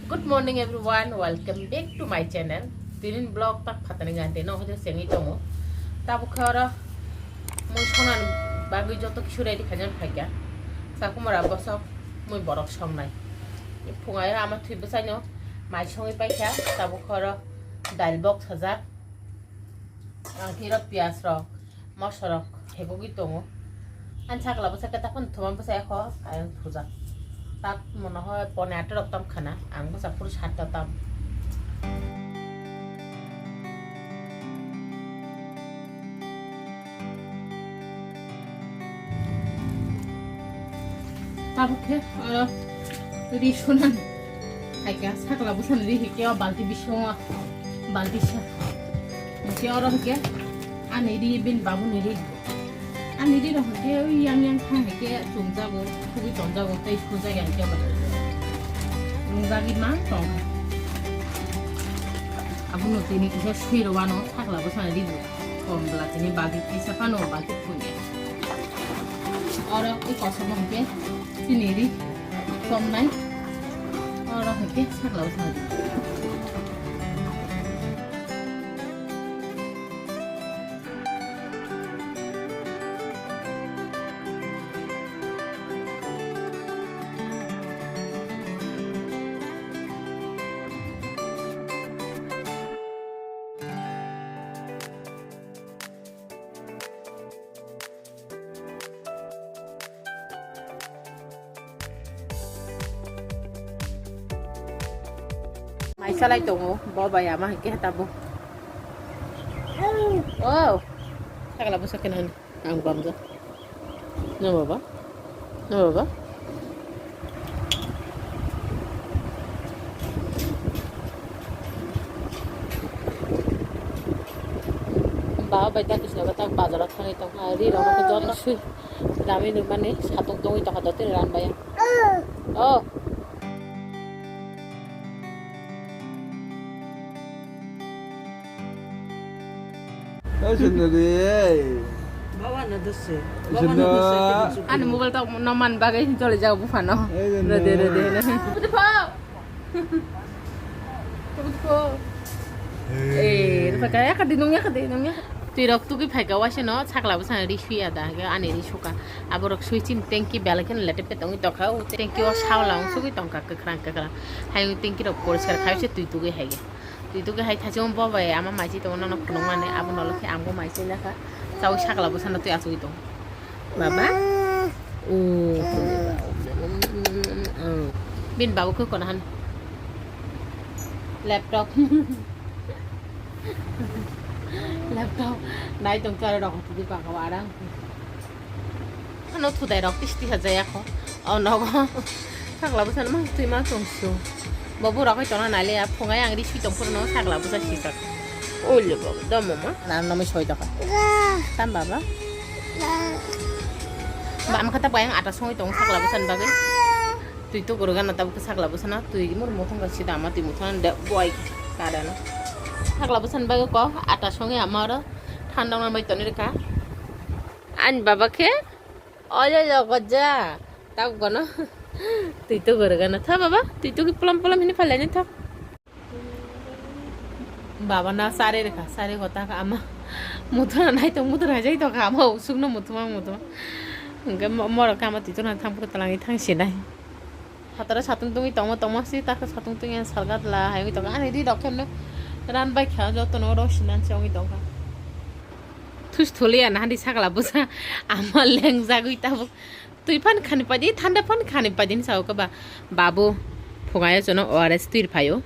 Good morning everyone. Welcome back to my channel. Tinin blog tak phatani gante no hoje sengi tongo. Tabu khara moi sonan bagi joto kisu ready khajan phagya. Sakumara bosok moi borok somnai. Phungai ama thui bsai no mai songi paikha tabu khara dal box haja. Angkira pias rok mosrok hegogi tongo. An sakla bsai kata pon thomam bsai kho ayang thuja. Tak mona hoy pone 8 rok tam khana ang basa puru 7 ta tam tabukhe ri shonan haika sakla busan ri hike balti bisho balti sha ke oro hike ani ri bin babu ni ri ani ri ro hike yang khang hike chungjago খুবই চঞ্জাগো তাই সোজা জ্ঞান কে বলে মুগাগি মা টং আবুনো তিনি কিসা সুইরবানো থাকলাবো সানা দিবো কমলা তিনি বাগি কিসা পানো বাগি ফুনে আর এই কসম হকে তিনি রি কম নাই আর হকে থাকলাবো সানা দিবো Mai salai tongo bo baya ma ke tabu oh sakala busa kenan ang bamza no baba ba baita kisna bata bazarat khani to ari rama ko jon sui dami nirmane satung tongi to hadote ran baya oh Bawa na dose. Ano mobile tau naman bagay chole jago bufano. Rede na. Puto. Pakaya ka dinungnya. Tirok tu ki phaiga wase no sakla busan ri sui ada ga ani ri suka. Aborok sui chin tanki belaken lete pe tongi to khau tanki o sawlang sugi tongka kakra. Hayu tanki ro poriskar khaise tui tu ge haige. Tui tu ge hai thajom babai ama maji to no khulung mane abu no lokhe amgo maisi laka. Tahu sakla busan tu asu itu. Baba. Bin babu ko konahan. Laptop. Nai tong cara dok tu di pak kawarang. Ano tu dai dok tisti haja ya ko. Oh no ko. Sakla busan mah tu ma tong su. Babu rakai tona nale ya phongai angri si tong purno sakla busan sisak. Oleh babu dah mama. Nama soi tak. Tam baba. Bam kata bayang atas soi tong sakla busan babe. Tui tu gurugan nata buka sakla busan tui mur motong kasi dama tui motongan dak boy kada no. Sakla busan babe ko atas songe amara thandang namai toni ka. An baba ke? Oye yo gaja. Tahu kono. Tui tu gurugan nata baba. Tui tu ki pulam ini palanya tak. Baba na sare rekha sare kota ka ama muthana nai to muthana jai to ka ama usugno muthuma nge mor ka ama tituna thampu talangi thangsi nai hatara satung tungi tomo si ta ka satung tungi salgat la hayi to ka ani di dokem no ran bai kha joto no ro sinan chongi to ka thus tholi an handi sakla busa ama leng jagui ta tui pan khani padi thanda pan khani padin sao ka ba babu phogaya jono ors tuir phayo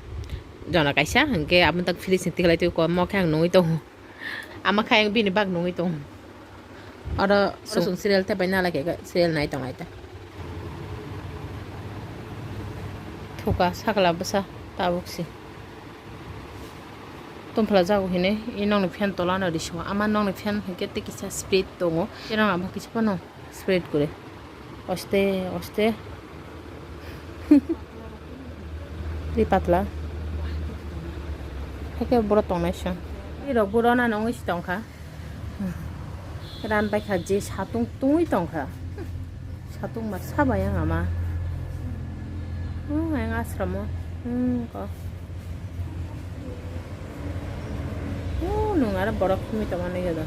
jona kaisa hangke abun tak fili sinti khalai tu ko mo khang noi to ama khayang bini bag noi to ara sun serial te baina lage ga serial nai to ngai ta thoka sakla basa tabuksi tom phala jago hine inong fan tola na riso ama nong fan hangke te kisa spread tongo erang ama kisa pano spread kore oste ri patla Hake boro tongnai sa. Iro boro na nongis tongkha. Ran bai kha je satung tungui tongkha. Satung ma sabayang ama. Ang asramo. ko nung ada borok kumi teman ini gitu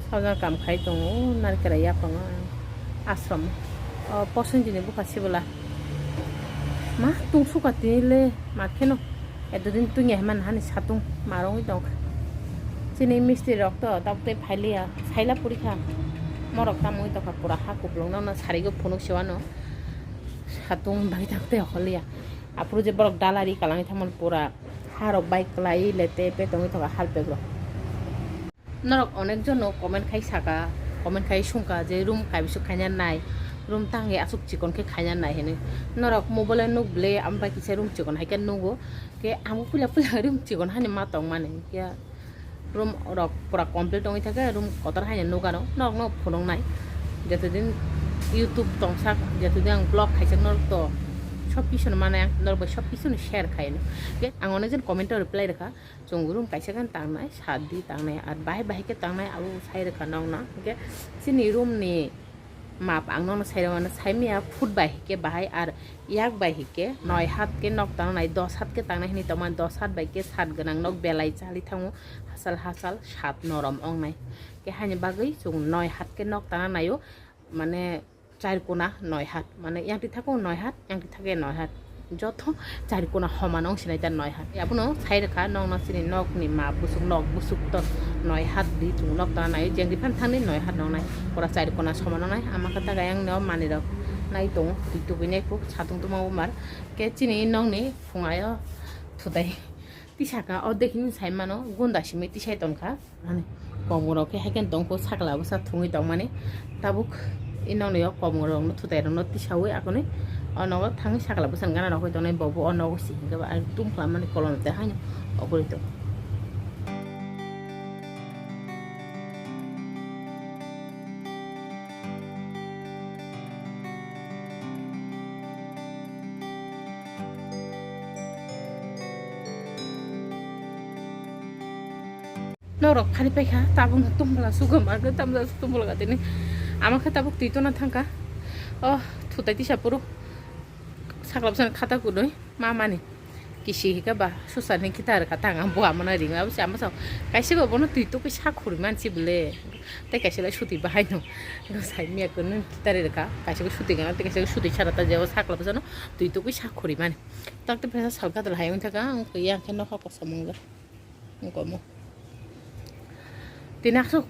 saga kam khai tong nar kara ya pang asram posen jini buka sibula ma tung suka tile ma keno edudin tung ya man hani satung marong dong sini misti rok to tapte phailia saila purikha morok tamui to pura ha kuplong na sari go phonok siwano satung bagi takte holia apuru je borok dalari kalangi thamon pura harok bike lai lete pe tongi to hal pegro norok onek jono comment khai saka comment khai sungka je room kai bisu khanya nai room tange asuk chikon ke khanya nai hene norok mobile nuk ble amba kise room chikon hai kan nugo ke amu pula pula room chikon hani ma tong mane ke room rok pura complete tongi thake room kotor hanya nuga no nok no phonong nai jatudin youtube tong sak jatudin blog khai chak norok to সব কিছু মানে নরব সব কিছু share খাই না আং অনেকজন কমেন্টে রিপ্লাই রেখা জঙ্গুরুম কাইসা গান তাংনাই সাদি তাংনাই আর বাহে বাহিকে তাংনাই আবু সাই রেখা নং না কে চিনি রুম নি মাপ আং নং সাই মানে সাইমিয়া ফুট বাহিকে বাহাই আর ইয়াক বাহিকে 9 হাত কে নক তাংনাই 10 হাত কে তাংনাই হিনি তমান 10 হাত বাইকে 7 গনাং নক বেলাই চালি থামু হাসাল হাসাল 7 নরম অংনাই কে হানি বাগৈ জং 9 হাত কে নক তাংনাইও মানে 4 কোনা 9 হাত মানে ইয়াংটি থাকো 9 হাত ইয়াংটি থাকে 9 হাত যত 4 কোনা সমান অংশ নাই তার 9 হাত আপুনো ছাই রেখা নং নাসিনি নক নি মা বুসুক তো 9 হাত দি তুং নক তা নাই জেংদি ফান থাংনি 9 হাত নং নাই পরা 4 কোনা সমান নাই আমা কথা গায়াং ন মানি রক নাই তো তুই বিনাই কো ছাতুং তো মাও মার কে চিনি নং নি ফুঙায় থুদাই তিসাকা অ দেখিনি ছাই মানো গুন্দাসিমি তিসাই তনখা মানে কমরকে হাকেন তংকো ছাকলা বসা থুঙি তং মানে তাবুক inong niyo komorong no tutai no tisawi ako ni ono thang sakala busan gana no to nei bobo ono ko si ga ar tum klam mani kolon te hanyo okurito norok khani pekha tabung tumla sugam ar ga tamla tumla ga tini আমাকে তাবুক তুই তো না থাকা ও থুতাইতি সাপুরু সাকলাবসান খাতা কুদই মা মানে কিসি হিকা বা সুসানি খিতা আর খাতা আম বুয়া মনে রিং আবসে আমা সাও কাইসে বাবনো তুই তো কে সাখুরি মানসি বলে তাই কাইসেলা সুতি বাহাইনো সাই মিয়া কোন খিতারে রেখা কাইসে সুতি গানা তাই কাইসে সুতি ছাড়াতা যাও সাকলাবসান তুই তো কে সাখুরি মানে তাকতে ফেসা সালকা দল হাইং থাকা আঙ্ক ইয়া কেন খা পছমঙ্গা কমো তিন আসুক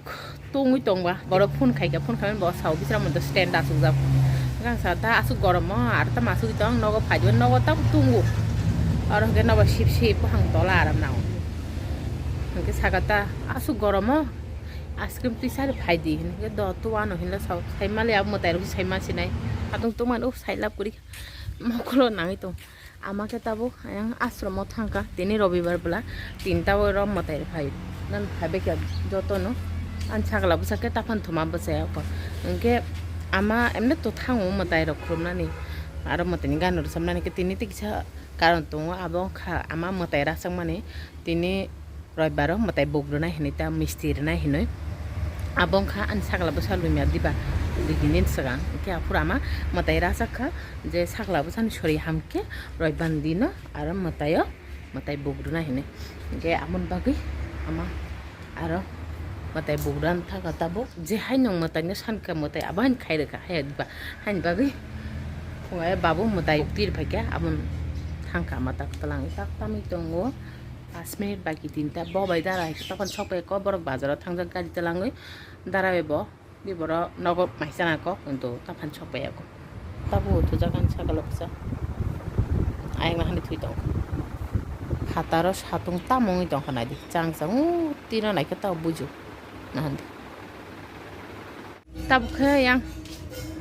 tungui tongba boro phun khai ka phun khamen bo sau bisra mon to stand asuk jab gang sa ta asuk gorom ma ar ta masuk tong nogo phajon nogo ta tungu ar ke nogo ship ship hang tola aram naw ke sagata asuk gorom ma askrim ti sar phai di ke do to wano hinla sau sai male ab motai ru sai ma sinai atung to man sai lap kuri makolo nai to আমাকে তাবো আং আশ্রম থাকা তিনি রবিবার বেলা 3টা রম মতাই ভাই নান ভাবে কি যত ন an sagla busake tapan thuma base ko ke ama emne to thangu matai rokhrum ni aro matani ganor samna ni ke tini ti kisa karon to abo kha ama matai ra sang mane tini roibaro matai bogruna hinita mistir na hinoi abong kha an sagla busal lumia diba diginin sagang ke apurama matai ra sakha je sagla busan shori hamke roiban dino aro matai bogruna hine ke amon bagi ama aro matai buran thaga tabo je hainong matai ne sanka matai aban khai reka hai diba hain bagi fungai babu matai tir phakya amon thangka mata talang tak tami tongo 5 minute baki tinta bo bai dara tokon sope ko borok bazar thangjak gari talangoi darabe bo biboro nogo maisana ko কিন্তু tapan sope ko tabu to jagan sagalo psa ai ma hani thui tong hataro satung tamong tong hanai di changsang tira nai ka ta buju nanti tabukhe yang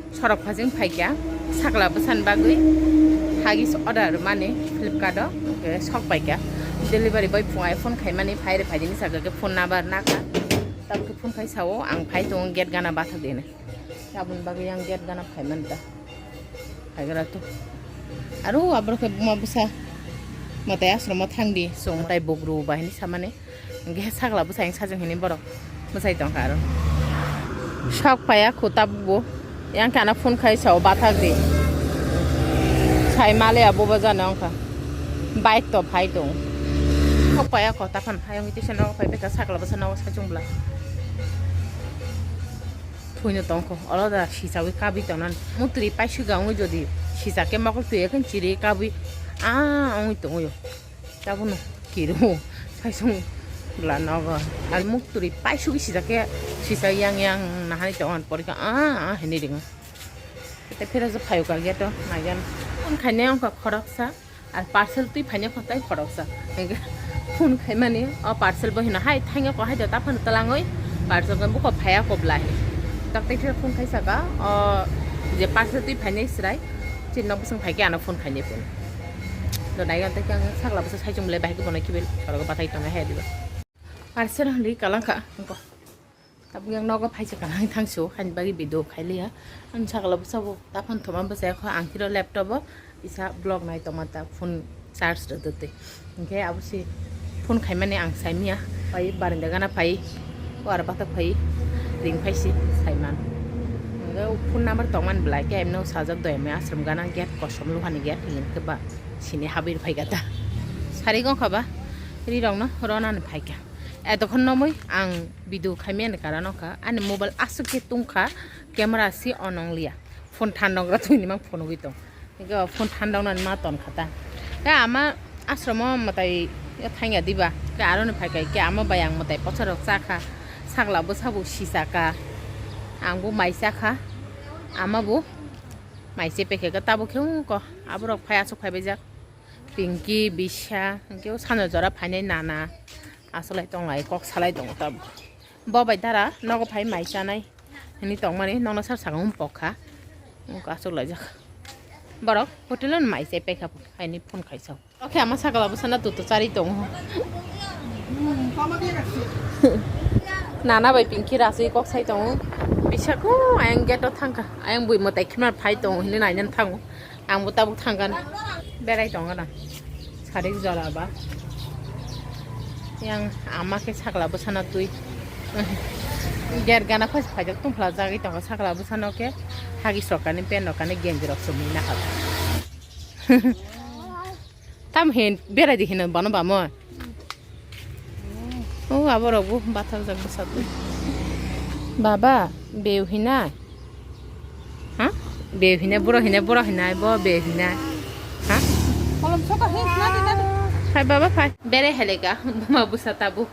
sorok phajing phaikya sakla busan bagui hagis order mane flipkart ke sok paikya delivery boy phungai phone khai mane phaire phajini saga ke phone number naka tabukhe phone khai sao ang phai tong get gana batha dene tabun bagui yang get gana phai manta phaigra to aru abro ke mabusa matai asrama thangdi song matai bogru bahini samane ge sakla busang sajeng hini borok masai tong karo shok paya khota bubo yang kana phone khai sao bathak de sai male abo baza na ka bike to phai to ko pa ya ko ta phan phai ngi ti sen ro phai be ka sakla basa na sa chung bla থুইনো তংক অলদা সিসাউই কাবি তনান মুত্রি পাইসু গাউই যদি সিসাকে মাকল তুই এখন চিরে কাবি ওই তো ওই কাবুনো কিরো সাইসং ব্লা নগ আর মুত্রি পাইসু কি সিসাকে সিসা ইয়াং ইয়াং নাহানি তখন পরিকা হেনি রিং তে ফেরা যে ফাইও কাল গেতো নাইগান ফোন খাইনে অঙ্ক খরকসা আর পার্সেল তুই ফাইনে খতাই খরকসা ফোন খাই মানে পার্সেল বহিনা হাই থাইঙা কহাই তা ফান তলাঙই parcel gan buko phaya ko blai tak tai thira phone khaisa ka je parcel tui phainai srai chin nok busang phai ke ana phone khainai phone to dai gan ta kyang sakla busa sai chung le bai ke bonai kibel soro batai tanga he diba parcel li kalang ka ko tab yang nok phai che kalang thang su han bagi video khaili ha an sakla busa bo ta phone thoma busa kho ang thiro laptop isa blog nai tomata phone charge de te ke abusi phone khaimane ang saimia pai baranda gana pai war bata pai ring paisi saiman nga phone number tongman blai ke emno sajak doi me asram gana get kosom luhani get hin ke ba sini habir phai gata sari gong khaba ri rong no rona ne phai ka এতক্ষণ নমই আং video খাইমেন কারণ কা আনি mobile আসুকে তুংখা camera C অনংলিয়া phone ঠান্ডাংরা তুইনি মান phone হইত এগা phone ঠান্ডাংনা মা তন খাতা কা আমা আশ্রম মতাই থাইয়া দিবা কা আরনে ফাইকাই কে আমা বায়াং মতাই পছরক চাখা সাগলাবো সাবু সিসাকা आंबो माइसाखा आमाबो माइसे पेखेगा ताबो खेउ क आबरक फायासो फाइबाय जा पिंकी बिशा केउ सानो जरा फाइनाय नाना आसलाय तंलाय कक सालाय दं ताब बबाय दारा नगो फाइ माइसानाय नि तंग माने नंना सार सागम पखा उका आसलाय जा बरक होटेलन माइसे पेखा फाइनि फोन खाइसाव ओके आमा सागलाबो साना तुतु चारि दं नाना बाय पिंकी रासै कक साइ दं बिसाखौ आं गेटआव थांखा आं बुइ मताय खिमार फाइ दं हिने नायनानै थाङो आंबो ताबो थांगोन बेराय दंगोन आं सारि जराबा yang amake sakla busana tui ger gana phas phajak tum phla jagi tong sakla busana ke hagi sokani pen nokani genji rok sumi na kha tam hen berai dikhina bana ba mo o aboro bu bathal jak busa tu baba beuhina ha beuhina buro hina bo beuhina ha kolom soka he na na Hai baba phai bere helega ma busa tabu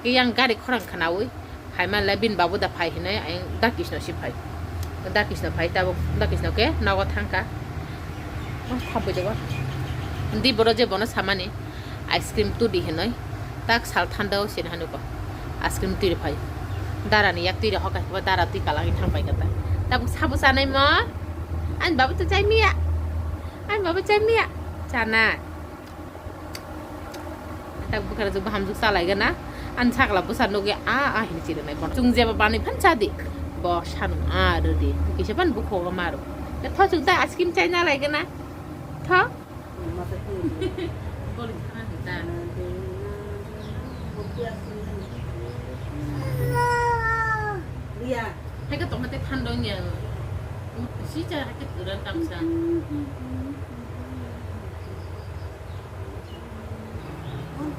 ki yang gari khorang khanawi phai ma labin babu da phai hinai ai da kishna si phai tabu da kishna ke nago thangka khabu jago ndi boro je bono samani ice cream tu di hinai tak sal thandao sin hanu ko ice cream tu phai dara ni yak tu ri hoka ba dara tu kalangi thang pai kata tabu sabu sanai ma an babu tu chai mia chana tak bukan juga hamzuk salah kan na ansak lah pusat nuge ini ciri naik bon cung jeba bani pan cadi bos hanu ada di kisah pan buku kemaru ya tho chúng ta ice cream China lagi kan na tho boleh kan kita iya hai cái tổng cái than đôi nhờ xí cha cái tự đơn tâm sa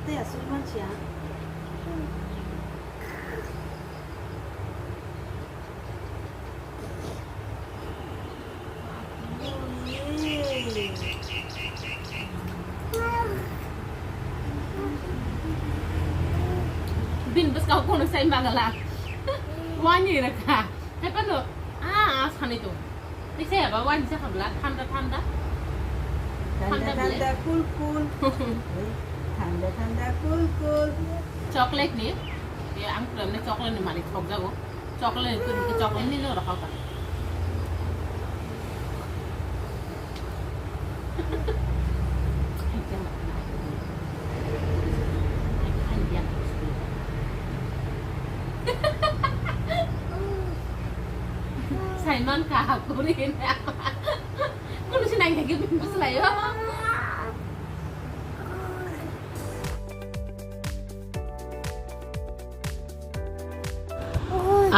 对呀，是番茄。Bin bus kau kono sai magala. Wani raka. Hai kan lo. San itu. Ni saya apa wani saya kabla tanda. Tanda cool. Tanda cool. Coklat ni, ya angklem ni coklat ni mari thok jago. Coklat itu ke coklat ni lo rakau ka. Simon ka aku ni. Kau si nang lagi bimbo selayo.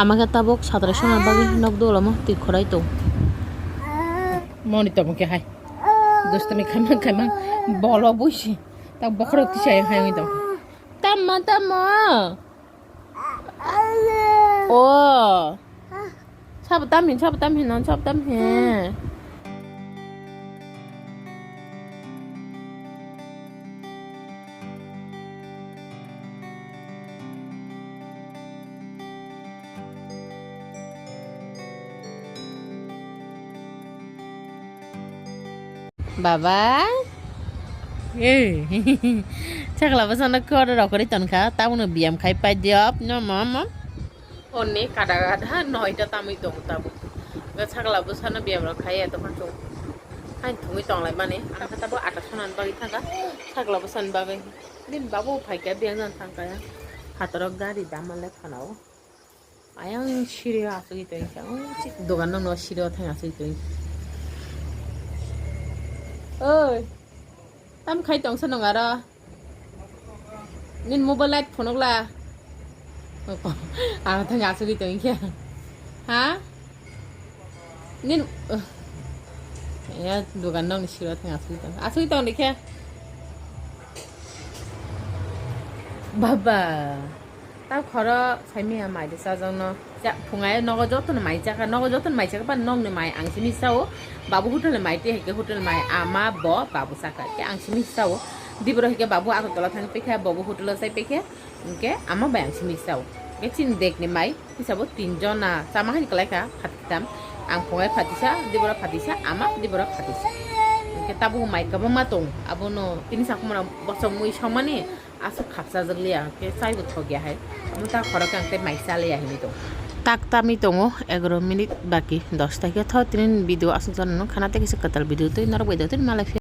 আমাকে তাবক সাতরে সময় বাগে knock দোলামো তুই খরাই তো মনি তো মুখে high দুষ্টমি খাইমাং বল বইছে তাক বখরক দিছে খাই তো তাম্মা ও chop tam hin non chop tam hin Baba chắc là bây giờ nó cơ rồi có đi tuần khá tao nó biếm khai bay diop nó mama Oni kada noita tamu itong tabu. Gachakla busana biamra khaya to kancho. Hain thungi tong lai mane. Ana tabu atasonan bagi thanga. Chakla busan bagi. Din babu phaikia bianan thanga ya. Hatorok gari damal khanao. Ayang shiri asu gitu ya. Chik dogan no shiri thang asu gitu. Oi. Tam khai tong sanong ara. Nin mobile light phonok la. thằng nhà suy tưởng kia hả nên đồ gần đông thì thằng nhà suy tưởng đi kia baba tao khó phải mày mày để sao nó dạ phùng ấy nó có dốt mày chắc nó có dốt mày chắc bạn nông này mày ăn xí sau babu hút là mày thì cái hút là mày ama bỏ babu saka cái ăn xí sau đi bữa cái babu aku kalau thằng pekha babu hút là say pekha cái ama bayang xí sau cái tin dek ni mai bisa buat tinjon na sama kan kelai ka hatitam ang pungai patisa di bawah patisa ama di bawah patisa kita bu mai ka matung abu no ini sak mana bosong mui sama ni asu khapsa jaglia ke sai bu thogia hai amu ta khora kang te mai sale ya hini to tak tami tongo 11 minit baki 10 ta ke tho tin video asu jan no khana te kisi katal video to nar bai do tin malai